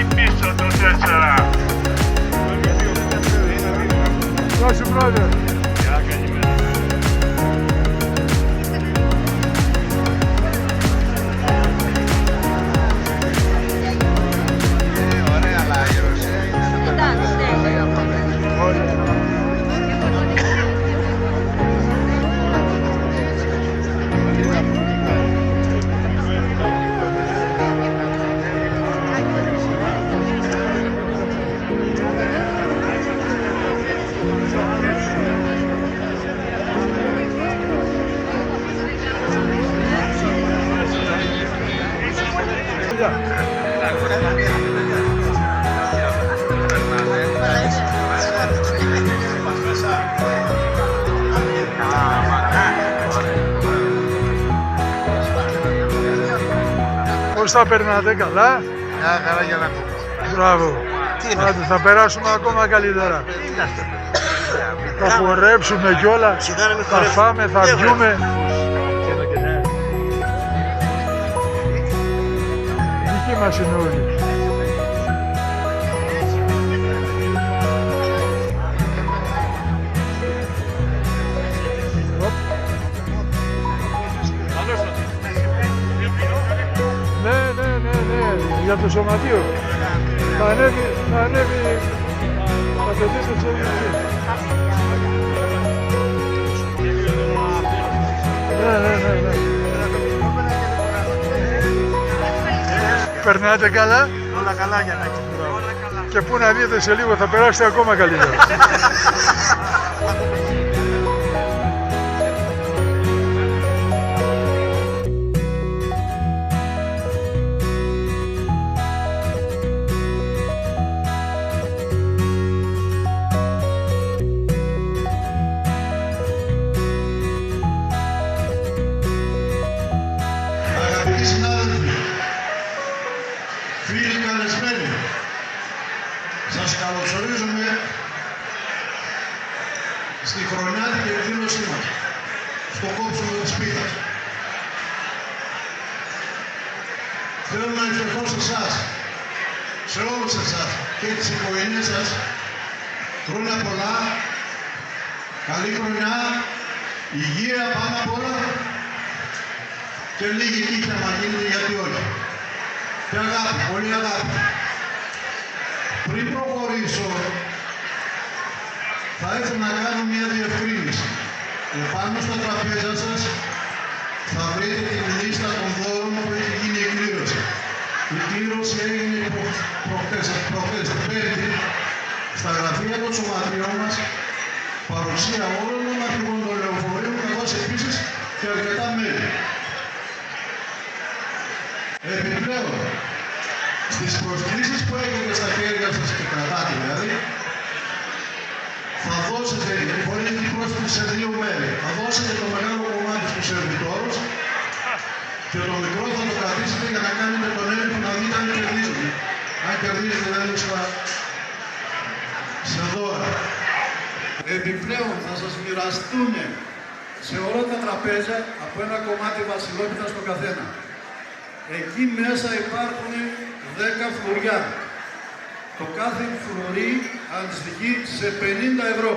εκεί πίσω το 4. Γεια σου, brother. Γεια, καλημέρα. Ωραία, αλλά η Ρωσία είναι Πώς θα περνάτε, καλά? μια χαρά για να πούμε. Μπράβο. Άντε, θα περάσουμε ακόμα καλύτερα. Θα χορέψουμε κιόλα, θα φάμε, θα πιούμε. Δική μας είναι όλοι. Ναι, για το σωματείο. Θα ανέβει, θα το δείτε στο Ναι. Περνάτε καλά? Όλα καλά για να Και πού να δείτε σε λίγο θα περάσετε ακόμα καλύτερα. Αγαπητοί συνάδελφοι, φίλοι καλεσμένοι, σας καλωσορίζουμε στη χρονιάτικη εκδήλωσή μας, στο κόψιμο της πίτας. Θέλω να ευχηθώ σε εσάς, σε όλους εσάς και τις οικογένειες σας, χρόνια πολλά, καλή χρονιά, υγεία πάνω απ' όλα, και λίγη τύχη να γίνεται, γιατί όχι. Και αγάπη, πολύ αγάπη. Πριν προχωρήσω, θα ήθελα να κάνω μια διευκρίνηση. Επάνω στα τραπέζια σας θα βρείτε την λίστα των δώρων που έχει γίνει η κλήρωση. Η κλήρωση έγινε προχθές, Πέμπτη, στα γραφεία των σωματιών μας, παρουσία όλων των αρχηγών των λεωφορείων, καθώς επίσης και αρκετά μέλη. Επιπλέον, στις προσκλήσεις που έχετε στα χέρια σας και κρατάτε δηλαδή, θα δώσετε, χωρίς την πρόσκληση σε 2 μέρη, θα δώσετε το μεγάλο κομμάτι στους σερβιτόρους και το μικρό θα το κρατήσετε για να κάνετε τον έλεγχο να δείτε αν κερδίζετε. Αν κερδίζετε δηλαδή σε δώρα. Επιπλέον θα σας μοιραστούν σε όλα τα τραπέζια από ένα κομμάτι βασιλόπιτα στο καθένα. Εκεί μέσα υπάρχουν 10 φλουριά. Το κάθε φλουρί αντιστοιχεί σε 50 ευρώ.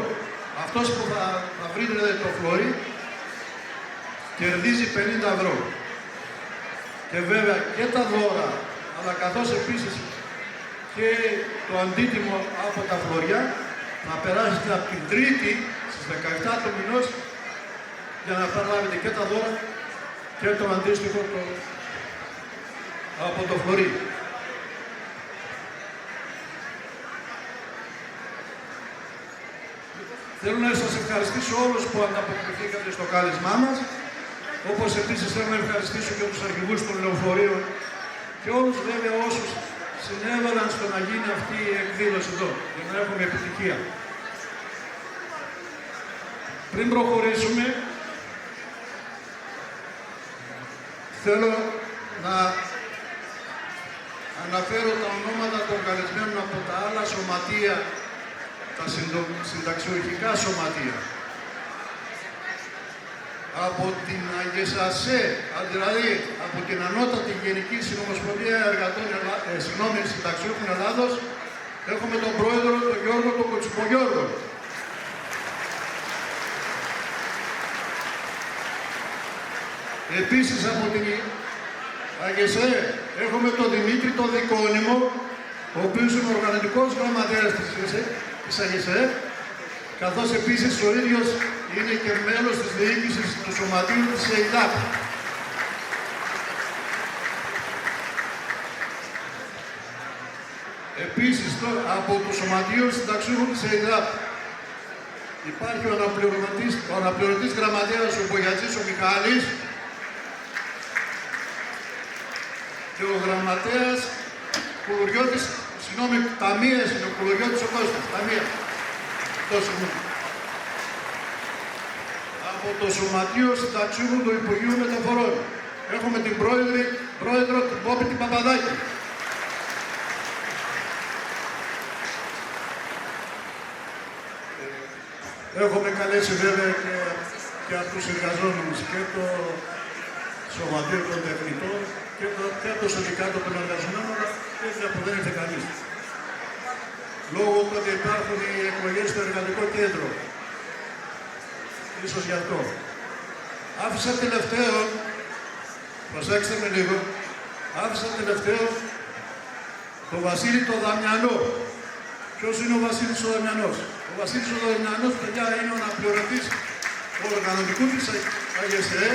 Αυτός που θα βρείτε το φλουρί κερδίζει 50 ευρώ. Και βέβαια και τα δώρα, αλλά καθώς επίσης και το αντίτιμο από τα φλουριά θα περάσετε από την Τρίτη στις 17 του μηνός για να παραλάβετε και τα δώρα και το αντίστοιχο από το φλουρί. Θέλω να σας ευχαριστήσω όλους που ανταποκριθήκατε στο κάλεσμά μας, όπως επίσης θέλω να ευχαριστήσω και τους αρχηγούς των λεωφορείων και όλους βέβαια όσους συνέβαλαν στο να γίνει αυτή η εκδήλωση εδώ, για να έχουμε επιτυχία. Πριν προχωρήσουμε, θέλω να αναφέρω τα ονόματα των καλεσμένων από τα άλλα σωματεία, τα συνταξιοχικά σωματεία. από την ΑΓΕΣΑΣΕ, δηλαδή από την Ανώτατη Γενική Συνομοσπονδία Εργατών Συνταξιούχων Ελλάδος, έχουμε τον πρόεδρο, τον Γιώργο τον Κοτσουπογιώργο. Επίσης από την ΑΓΕΣΕ έχουμε τον Δημήτρη τον Δικόνημο, ο οποίος είναι ο οργανωτικός γραμματέας της ΑΓΕΣΕ, καθώς επίσης ο ίδιος είναι και μέλος της διοίκησης του Σωματείου της ΕΙΔΑΠ. Επίσης, από το Σωματείο Συνταξιούχων της ΕΙΔΑΠ υπάρχει ο αναπληρωτής γραμματέας ο Μπογιατζής ο Μιχάλης και ο γραμματέας Κουλουριώτης, συγγνώμη, ταμείας είναι ο Κουλουριώτης ο Κώστας, ταμεία. Από το Σωματείο Συνταξιούχων του Υπουργείου Μεταφορών έχουμε την πρόεδρο την Πόπη την Παπαδάκη. Έχουμε καλέσει βέβαια και από τους εργαζόμενους και το Σωματείο των Τεχνητών και το Συνδικάτο των Εργαζομένων, και που δεν ήρθε κανείς. Λόγω του ότι υπάρχουν οι εκλογές στο Εργατικό Κέντρο. Ίσως γι' αυτό. Άφησα τελευταίο, προσέξτε με λίγο, άφησα τελευταίο τον Βασίλη τον Δαμιανό. Ποιος είναι ο Βασίλης ο Δαμιανός? Ο Βασίλης ο Δαμιανός, παιδιά, είναι ο αναπληρωτής του οργανωτικού της ΑΓΕΣΕ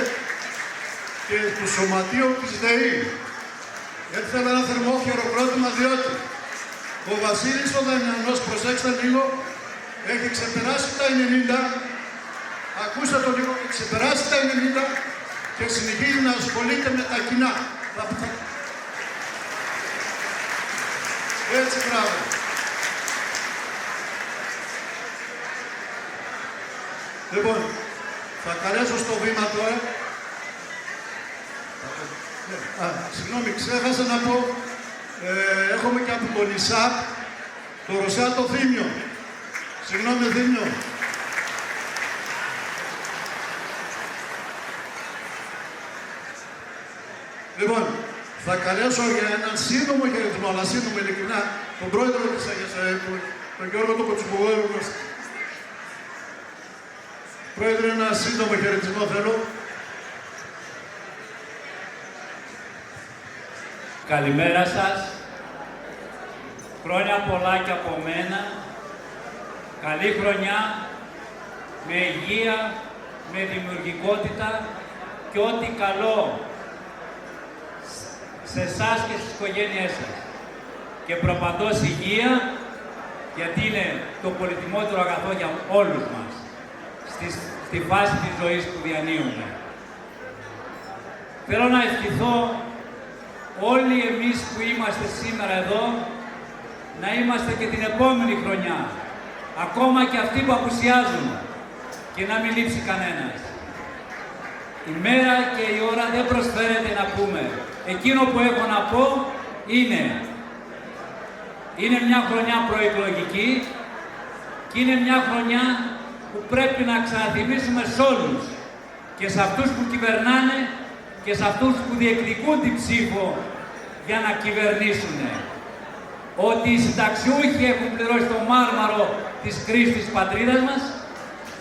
και του Σωματείου της ΔΕΗ. Έθελα ένα θερμό χειροκρότημα διότι ο Βασίλης ο Δαμιανός, προσέξτε λίγο, έχει ξεπεράσει τα 90, ακούστε το λίγο, έχει ξεπεράσει τα 90 και συνεχίζει να ασχολείται με τα κοινά. Έτσι, μπράβο. Λοιπόν, θα καλέσω στο βήμα τώρα. Συγγνώμη, ξέχασα να πω, έχουμε και από τον ΙΣΑΠ, το Ρωσάτο Θήμιο. Συγγνώμη, Θήμιο. Λοιπόν, θα καλέσω για έναν σύντομο χαιρετισμό, αλλά σύντομο ειλικρινά, τον πρόεδρο της ΑΓΕΣΕ, τον Γιώργο τον Κοτσουπογιώργο. Πρόεδρε, ένα σύντομο χαιρετισμό θέλω. Καλημέρα σας. Χρόνια πολλά και από μένα. Καλή χρονιά, με υγεία, με δημιουργικότητα και ό,τι καλό σε εσάς και στις οικογένειές σας. Και προπαντός υγεία, γιατί είναι το πολυτιμότερο αγαθό για όλους μας στη φάση της ζωής που διανύουμε. Θέλω να ευχηθώ όλοι εμείς που είμαστε σήμερα εδώ να είμαστε και την επόμενη χρονιά, ακόμα και αυτοί που απουσιάζουν, και να μην λείψει κανένας. Η μέρα και η ώρα δεν προσφέρεται να πούμε. Εκείνο που έχω να πω είναι μια χρονιά προεκλογική και είναι μια χρονιά που πρέπει να ξαναθυμίσουμε σε όλους, και σε αυτούς που κυβερνάνε και σε αυτούς που διεκδικούν την ψήφο για να κυβερνήσουν, ότι οι συνταξιούχοι έχουν πληρώσει το μάρμαρο της κρίσης της πατρίδας μας,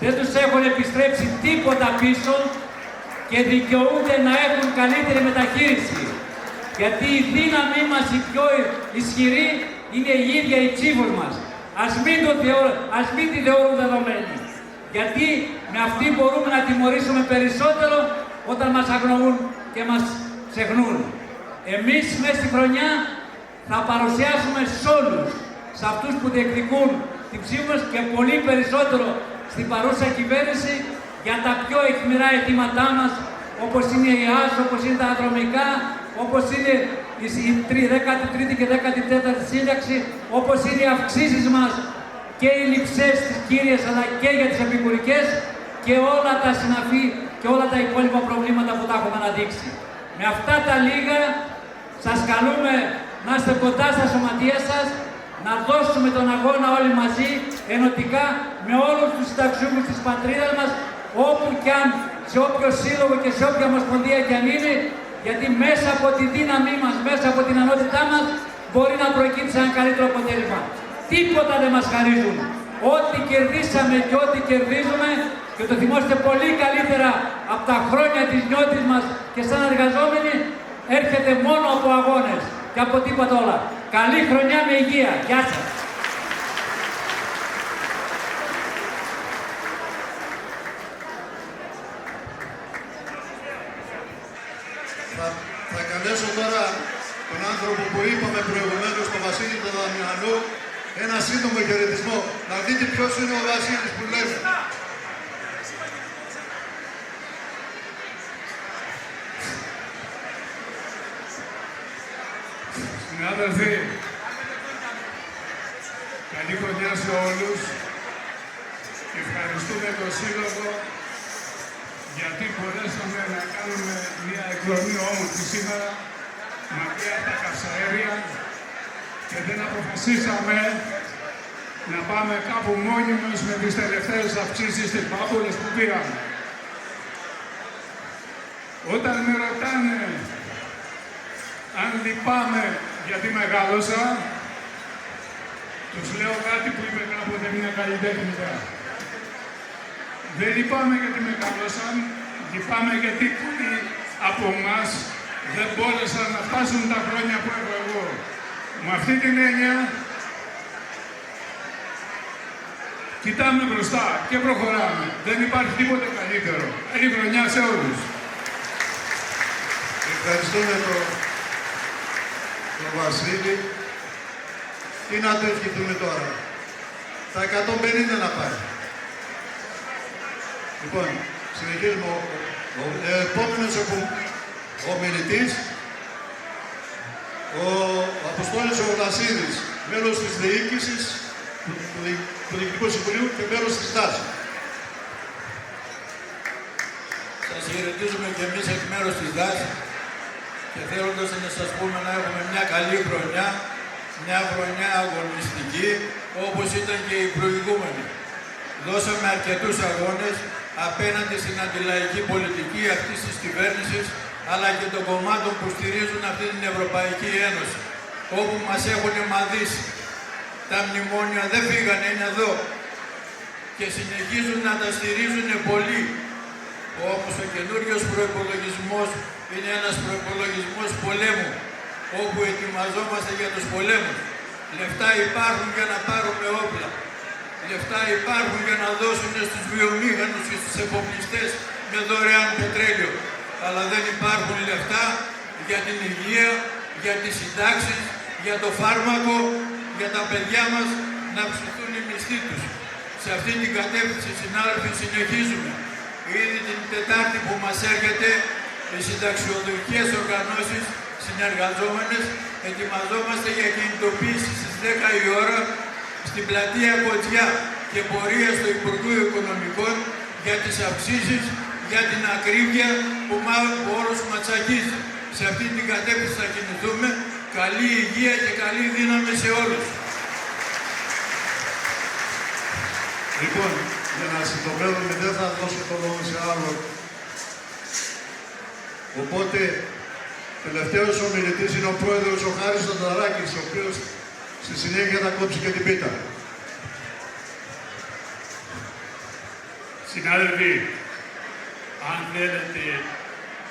δεν τους έχουν επιστρέψει τίποτα πίσω και δικαιούνται να έχουν καλύτερη μεταχείριση. Γιατί η δύναμή μας η πιο ισχυρή είναι η ίδια η ψήφος μας. Ας μην τη θεωρούν δεδομένη. Γιατί με αυτή μπορούμε να τιμωρήσουμε περισσότερο όταν μας αγνοούν και μας ξεχνούν. Εμείς μέσα στη χρονιά θα παρουσιάσουμε σε όλους, σε αυτούς που διεκδικούν την ψήφο μας και πολύ περισσότερο στην παρούσα κυβέρνηση, για τα πιο αιχμηρά αιτήματά μας, όπως είναι η ΑΣ, όπως είναι τα ατρομικά, όπως είναι η 13η και 14η σύνταξη, όπως είναι οι αυξήσεις μας και οι λειψές τις κύριες αλλά και για τις επικουρικές και όλα τα συναφή και όλα τα υπόλοιπα προβλήματα που τα έχουμε αναδείξει. Με αυτά τα λίγα σας καλούμε να είστε κοντά στα σωματεία σας, να δώσουμε τον αγώνα όλοι μαζί, ενωτικά, με όλους τους συνταξιούχους της πατρίδας μας, όπου κι αν σε όποιο σύλλογο και σε όποια ομοσπονδία και αν είναι, γιατί μέσα από τη δύναμή μας, μέσα από την ανότητά μας, μπορεί να προκύψει ένα καλύτερο αποτέλεσμα. Τίποτα δεν μας χαρίζουν. Ό,τι κερδίσαμε και ό,τι κερδίζουμε, και το θυμόστε πολύ καλύτερα από τα χρόνια της νιώτης μας και σαν εργαζόμενοι, έρχεται μόνο από αγώνες και από τίποτα όλα. Καλή χρονιά με υγεία. Γεια σας. Θα καλέσω τώρα τον άνθρωπο που είπαμε προηγουμένως, τον Βασίλη τον Δαμιανό, ένα σύντομο χαιρετισμό. Να δείτε ποιος είναι ο Βασίλης που λέμε. Συνάδελφοι, καλή χρονιά σε όλους. Ευχαριστούμε τον Σύλλογο γιατί μπορέσαμε να κάνουμε μια εκδρομή όμορφη σήμερα μακριά από τα καυσαέρια και δεν αποφασίσαμε να πάμε κάπου μόνοι μας με τις τελευταίες αυξήσεις στις πάπουλες που πήραμε. Όταν με ρωτάνε αν λυπάμαι γιατί μεγάλωσα, τους λέω κάτι που είπε κάποτε μια καλλιτέχνητα. Δεν λυπάμαι γιατί μεγάλωσαν, λυπάμαι γιατί πολλοί από εμάς δεν μπόρεσαν να φτάσουν τα χρόνια που έχω εγώ. Με αυτή την έννοια, κοιτάμε μπροστά και προχωράμε. Δεν υπάρχει τίποτε καλύτερο. Καλή χρονιά σε όλους. Ευχαριστούμε τον Βασίλη. Τι να το ευχηθούμε τώρα. Τα 150 να πάει. Λοιπόν, συνεχίζουμε. Ο επόμενος ομιλητής, ο Αποστόλης ο Βλασίδης, μέλος της Διοίκησης του Διοικητικού Συμβουλίου και μέλος της ΔΑΣ. Σας χαιρετίζουμε και εμείς εκ μέρους της ΔΑΣ και θέλοντας να σας πούμε να έχουμε μια καλή χρονιά, μια χρονιά αγωνιστική, όπως ήταν και η προηγούμενη. Δώσαμε αρκετούς αγώνες απέναντι στην αντιλαϊκή πολιτική αυτής της κυβέρνησης, αλλά και των κομμάτων που στηρίζουν αυτή την Ευρωπαϊκή Ένωση, όπου μας έχουν μαδίσει. Τα μνημόνια δεν φύγανε, είναι εδώ και συνεχίζουν να τα στηρίζουν πολλοί. Όπως ο καινούριος προϋπολογισμός είναι ένας προϋπολογισμός πολέμου, όπου ετοιμαζόμαστε για τους πολέμους. Λεφτά υπάρχουν για να πάρουμε όπλα. Λεφτά υπάρχουν για να δώσουν στους βιομήχανους και στους εφοπλιστές με δωρεάν πετρέλαιο. Αλλά δεν υπάρχουν λεφτά για την υγεία, για τις συντάξεις, για το φάρμακο, για τα παιδιά μας να ψηθούν οι μισθοί τους. Σε αυτή την κατεύθυνση, συνάδελφοι, συνεχίζουμε. Ήδη την Τετάρτη που μας έρχεται, οι συνταξιοδοτικές οργανώσεις συνεργαζόμενες ετοιμαζόμαστε για κινητοποίηση στις 10 η ώρα στην πλατεία Κοτζιά και πορεία στο Υπουργείο Οικονομικών για τις αυξήσεις, για την ακρίβεια που όλος μας τσακίζει. Σε αυτή την κατεύθυνση θα κινηθούμε. Καλή υγεία και καλή δύναμη σε όλους. Λοιπόν, για να συντομεύουμε δεν θα δώσω το λόγο σε άλλο. Οπότε, τελευταίος ομιλητής είναι ο πρόεδρος ο Χάρης Τονταράκης, ο οποίος στη συνέχεια θα κόψει και την πίτα. Συνάδελφοι, αν θέλετε,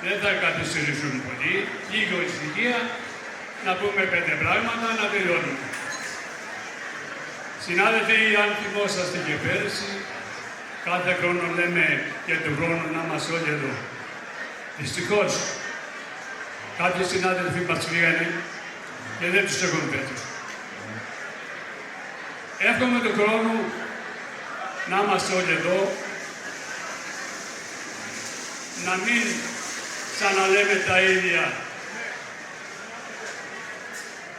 δεν θα καθυστερήσουν πολύ, λίγο ησυχία, να πούμε 5 πράγματα, να τελειώνουμε. Συνάδελφοι, αν θυμόσαστε και πέρσι, κάθε χρόνο λέμε και του χρόνου να είμαστε όλοι εδώ. Δυστυχώς, κάποιοι συνάδελφοι μας φύγανε και δεν τους έχουν φέτος. Εύχομαι του χρόνου να είμαστε όλοι εδώ, να μην ξαναλέμε τα ίδια.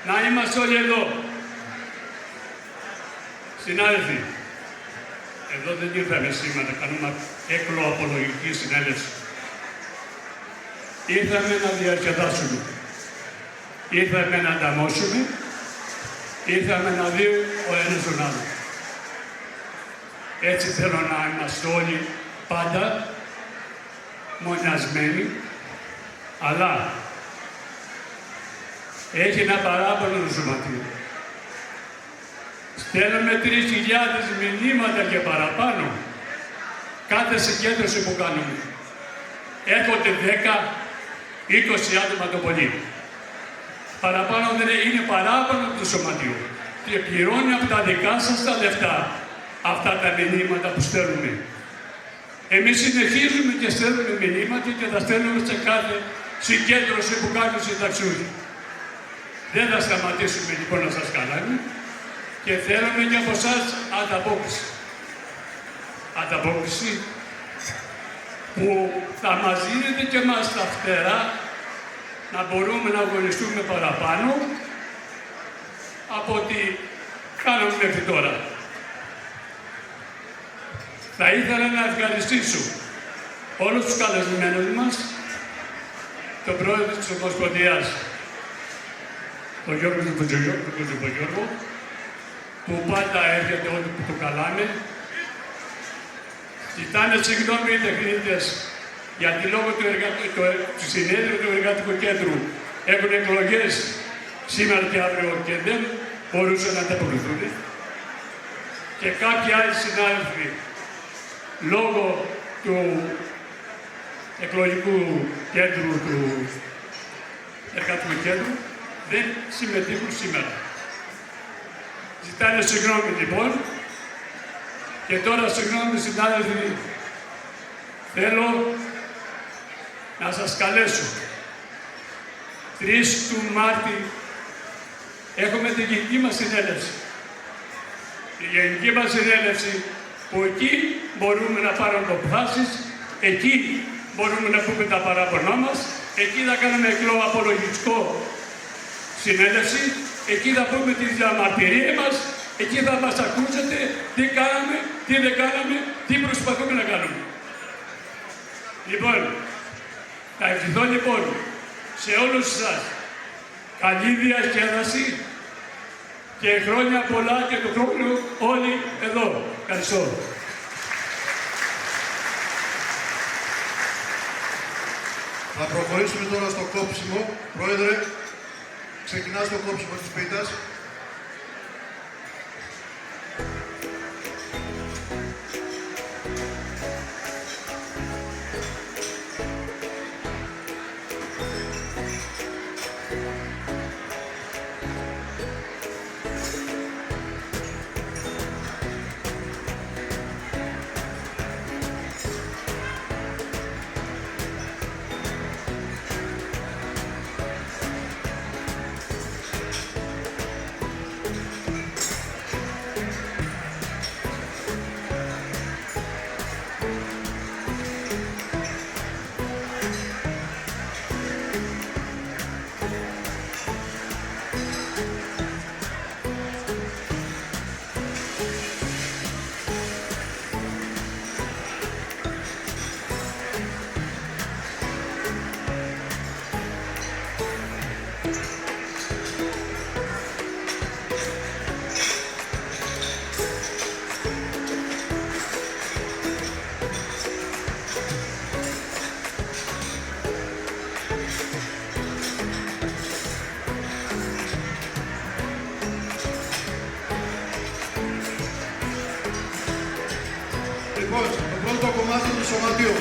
Να είμαστε όλοι εδώ. Συνάδελφοι, εδώ δεν ήρθαμε σήμερα να κάνουμε εκλοαπολογική συνέλευση. Ήρθαμε να διασκεδάσουμε. Ήρθαμε να ανταμώσουμε. Ήρθαμε να δει ο ένας τον άλλο. Έτσι θέλω να είμαστε όλοι πάντα μονιασμένη, αλλά έχει ένα παράπονο το σωματείο. Στέλνουμε 3.000 μηνύματα και παραπάνω κάθε συγκέντρωση που κάνουμε. Έρχονται 10-20 άτομα το πολύ. Παραπάνω δεν είναι παράπονο του σωματείου. Και πληρώνει από τα δικά σας τα λεφτά αυτά τα μηνύματα που στέλνουμε. Εμείς συνεχίζουμε και στέλνουμε μηνύματα και τα στέλνουμε σε κάθε συγκέντρωση που κάνουν συνταξιούχοι. Δεν θα σταματήσουμε λοιπόν να σας καλάμε και θέλουμε και από εσάς ανταπόκριση. Ανταπόκριση που θα μας δίνετε και μας τα φτερά να μπορούμε να αγωνιστούμε παραπάνω από ό,τι κάναμε μέχρι τώρα. Θα ήθελα να ευχαριστήσω όλους τους καλεσμένους μας, τον πρόεδρο της Ομοσπονδίας, τον Γιώργο του Κουζουπογιώργο, που πάντα έρχεται όλοι που το καλάνε. Ζητάνε συγγνώμη οι τεχνίτες, γιατί λόγω του συνέδριου του Εργατικού Κέντρου έχουν εκλογές σήμερα και αύριο και δεν μπορούσαν να ανταποκριθούν. Και κάποιοι άλλοι συνάδελφοι, λόγω του εκλογικού κέντρου, του Εργατικού Κέντρου, δεν συμμετείχουν σήμερα. Ζητάνε συγγνώμη λοιπόν. Και τώρα, συγγνώμη συνάδελφοι, θέλω να σας καλέσω. 3 του Μάρτη έχουμε την γενική μας συνέλευση. Η γενική μας συνέλευση που εκεί μπορούμε να πάρουμε αποφάσεις, εκεί μπορούμε να πούμε τα παράπονά μας, εκεί θα κάνουμε απολογιστικό συνέλευση, εκεί θα πούμε τη διαμαρτυρία μας, εκεί θα μας ακούσετε τι κάναμε, τι δεν κάναμε, τι προσπαθούμε να κάνουμε. Λοιπόν, θα ευχηθώ λοιπόν σε όλους εσάς καλή διασκέδαση και χρόνια πολλά και το χρόνο όλοι εδώ. Ευχαριστώ. Θα προχωρήσουμε τώρα στο κόψιμο. Πρόεδρε, ξεκινάς το κόψιμο της πίτας. Λοιπόν, το πρώτο κομμάτι του σωματείου.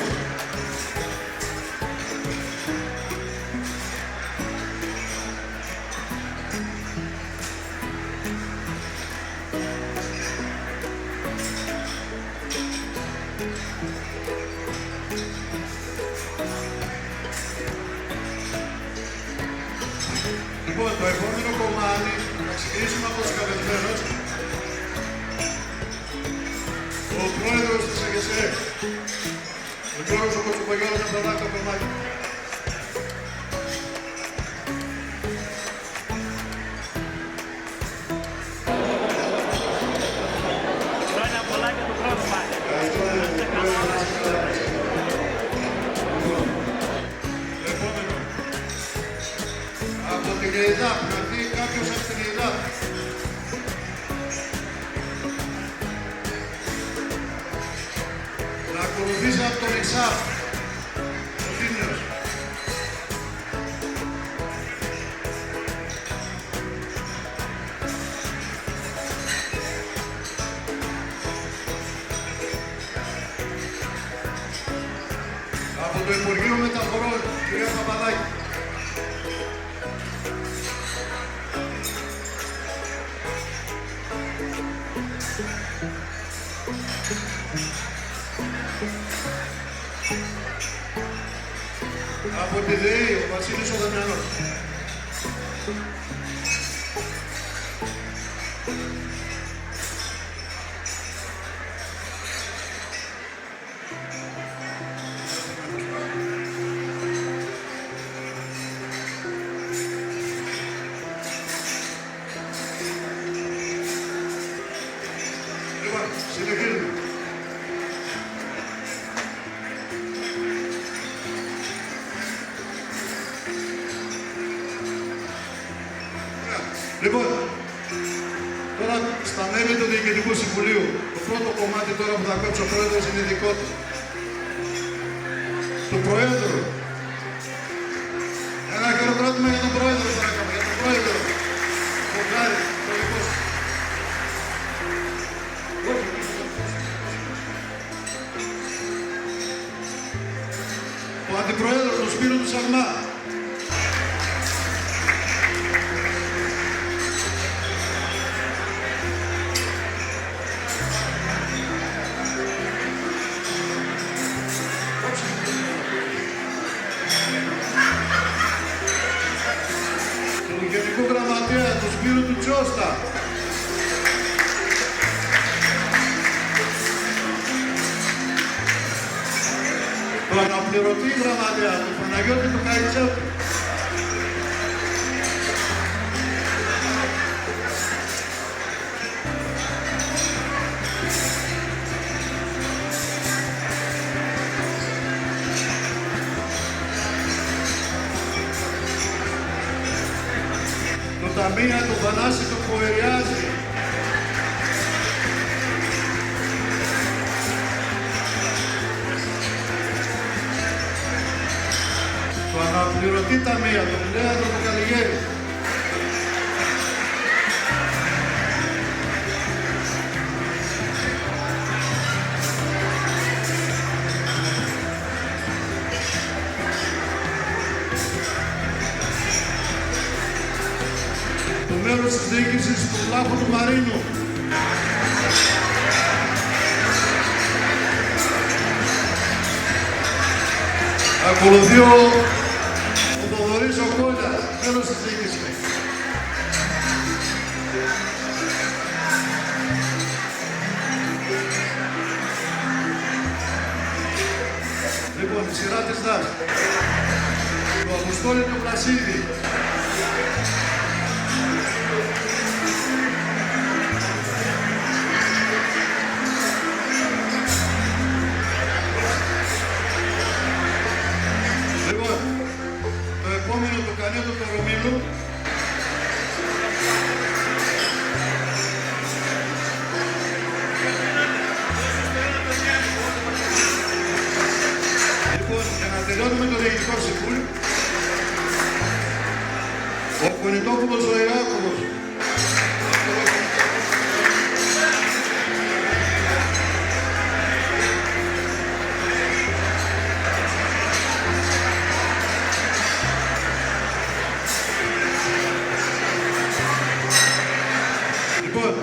Λοιπόν, το επόμενο κομμάτι θα ξεκινήσουμε από τους καλεσμένους. Ο πρόεδρος της ΕΓΕΣΕ, ο Γιώργος ο Κουζουπογιώργος, θα προβάλλει το κομμάτι. Χρόνια πολλά και το χρόνο πάλι. Επόμενο. Από την ΕΙΔΑΠ, να δει κάποιος από την ΕΙΔΑΠ. Να ακολουθήσει από τον ΕΞΑΠ. το Υπουργείο Μεταφορών, κυρία Παπαδάκη. Από τη ΔΕΗ, ο Βασίλης ο Δαμιανός. Λοιπόν, συνεχίζουμε. Λοιπόν, τώρα στα μέλη του Διοικητικού Συμβουλίου, το πρώτο κομμάτι τώρα που θα κόψει ο Πρόεδρος είναι δικό του. Του Προέδρου. Ένα χειροκρότημα για τον Πρόεδρο, παρακαλώ, για τον Πρόεδρο. Το Γκάρι, το δικό σου. Ο Αντιπρόεδρος, τον Σπύρο του Σαγμά. Του Γενικού Γραμματέα, του Σπύρου του Τσώστα. Το αναπληρωτή γραμματέα, του Παναγιώτη του Καϊτσέτη. Το ταμείο του Θανάση του Ποεριάζη. Το αναπληρωτή ταμείο του Λέανδρο του Καλιγέρη. Το μέλος της διοίκησης του Βλάχου του Μαρίνου. Ακολουθεί ο Θοδωρής ο Κόλλιας, μέλος της διοίκησης. Λοιπόν, η σειρά της ΔΑΣ. Το Αποστόλη του Πλασίδη. Λοιπόν, το επόμενο του Κανέτου του Ρωμίλου. Λοιπόν, για να τελειώνουμε το Διοικητικό Συμβούλιο, ο Κονιτόπουλος ο Ηράκλος. Λοιπόν,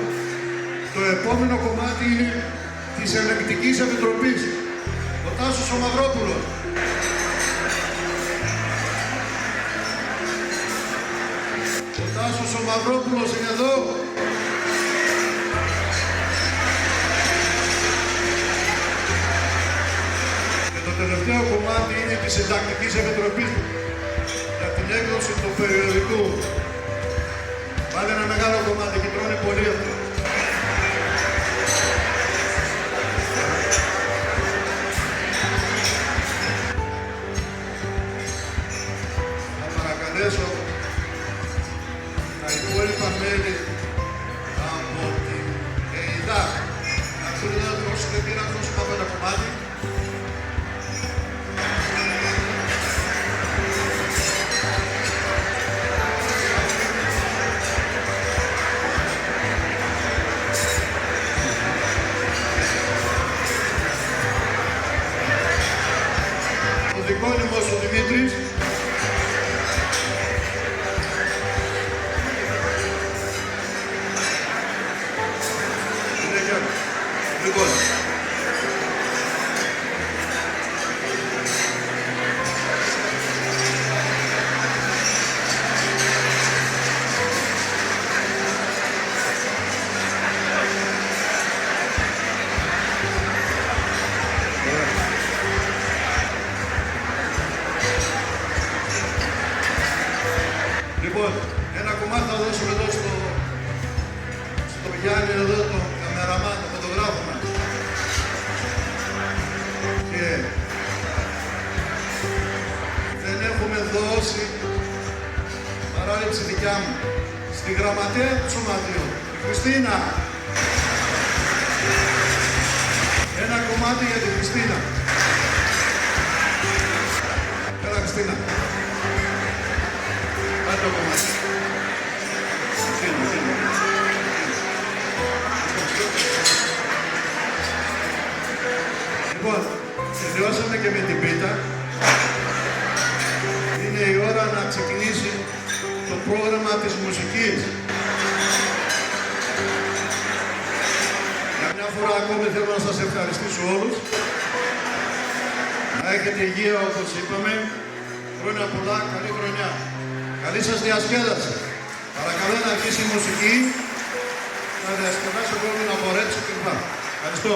το επόμενο κομμάτι είναι της Ελεγκτικής Επιτροπής. Ο Τάσος ο Μαυρόπουλος. Ο Τάσος ο Μαυρόπουλος είναι εδώ. Και το τελευταίο κομμάτι είναι της Συντακτικής Επιτροπής για την έκδοση του περιοδικού. Πάλι ένα μεγάλο κομμάτι και τρώνε πολύ αυτό. Θα παρακαλέσω τα υπόλοιπα μέλη από την ΕΙΔΑ να πούνε να δώσουν δεν πήραν τόσο από ένα κομμάτι. Το δικό Λοιπόν, Λοιπόν, ένα κομμάτι θα δώσουμε εδώ στο Γιάννη, εδώ τον καμεραμάν, τον φωτογράφο μας. Και δεν έχουμε δώσει παράληψη δικιά μου στη γραμματέα του Σωματείου, τη Χριστίνα. Ένα κομμάτι για τη Χριστίνα. Έλα Χριστίνα. Πάρε το κομμάτι. Λοιπόν, τελειώσαμε και με την πίτα. Είναι η ώρα να ξεκινήσει το πρόγραμμα της μουσικής. Για μια φορά ακόμη θέλω να σας ευχαριστήσω όλους. Να έχετε υγεία όπως είπαμε. Χρόνια πολλά, καλή χρονιά. Καλή σας διασκέδαση. Παρακαλώ να αρχίσει η μουσική, να διασκεδάσω εγώ να χορέψω κλπ. Ευχαριστώ.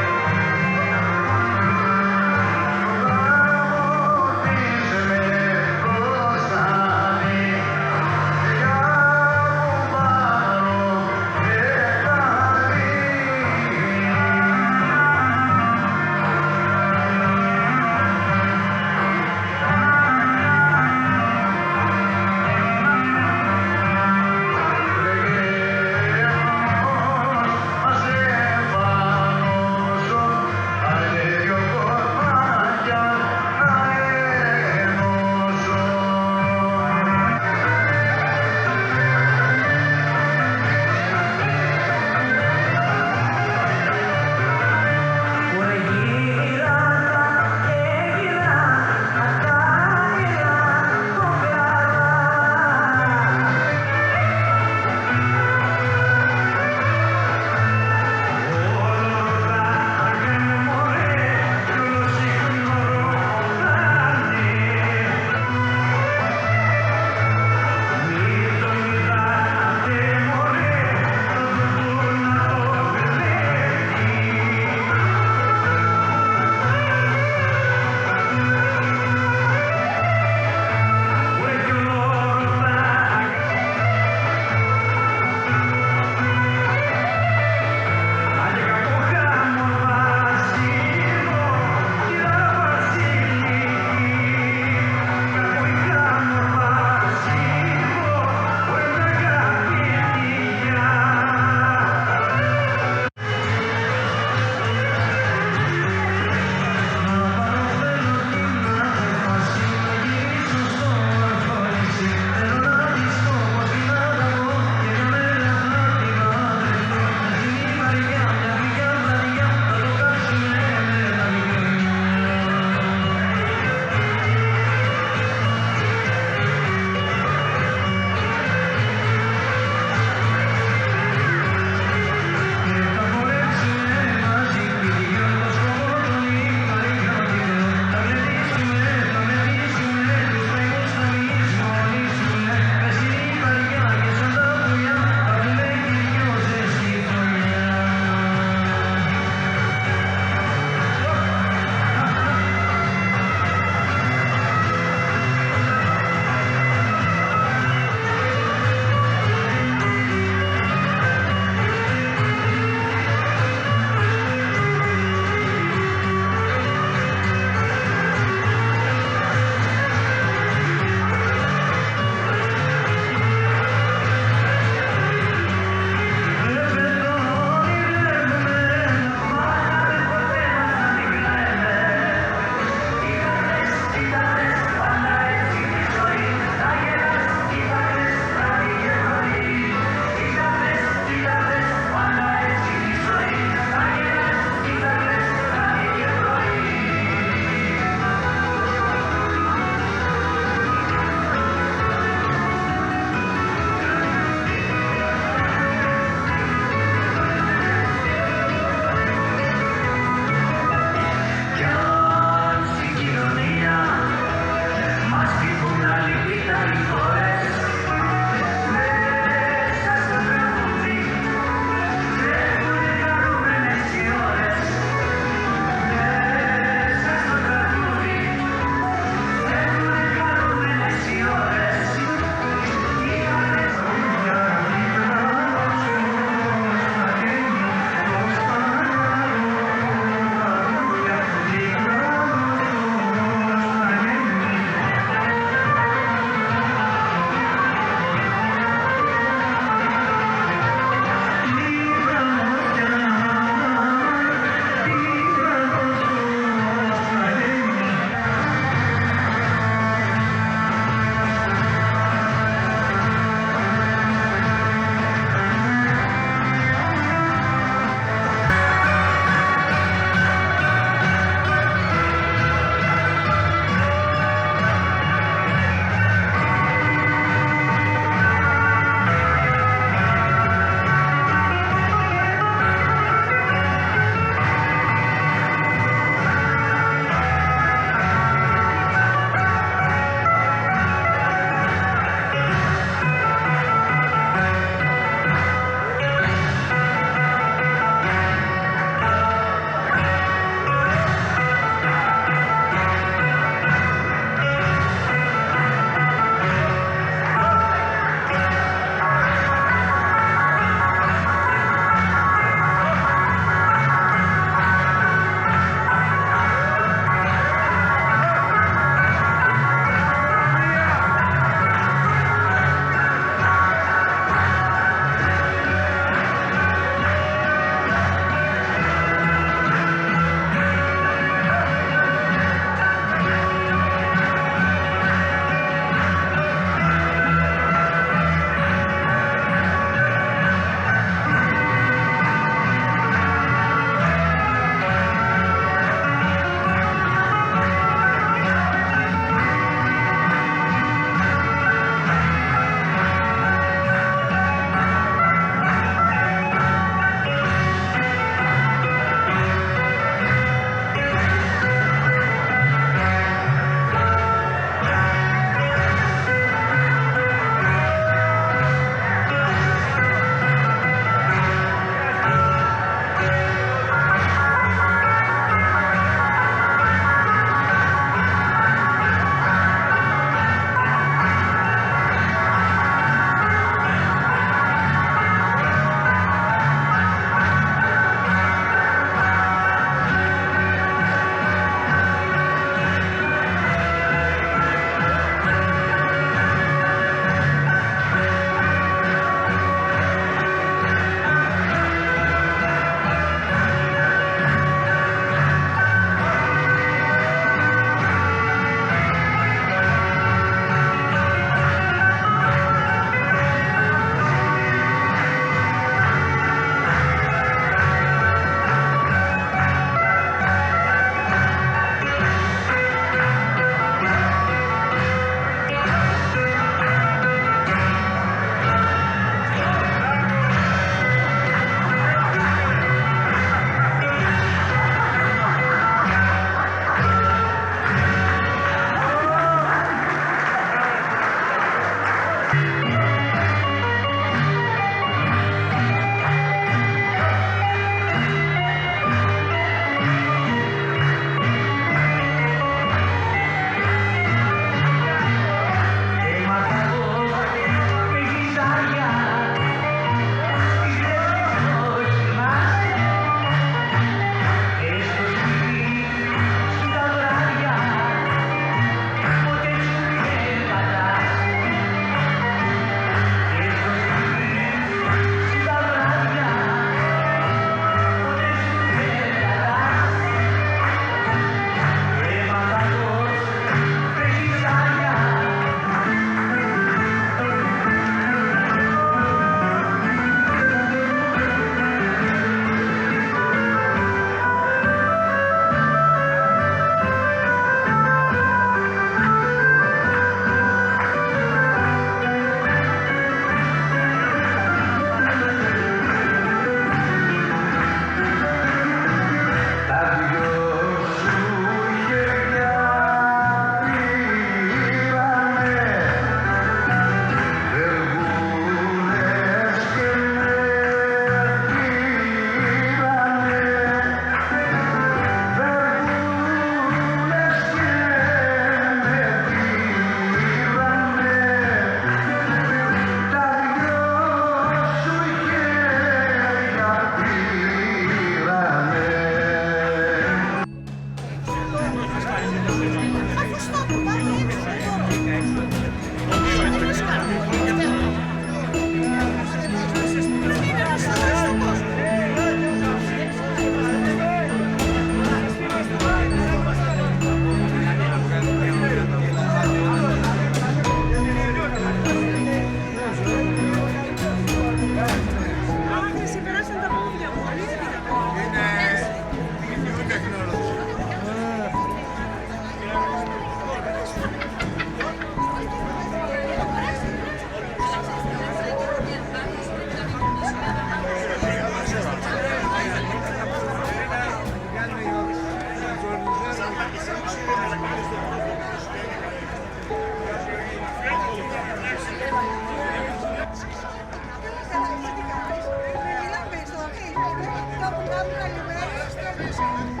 Ευχαριστώ.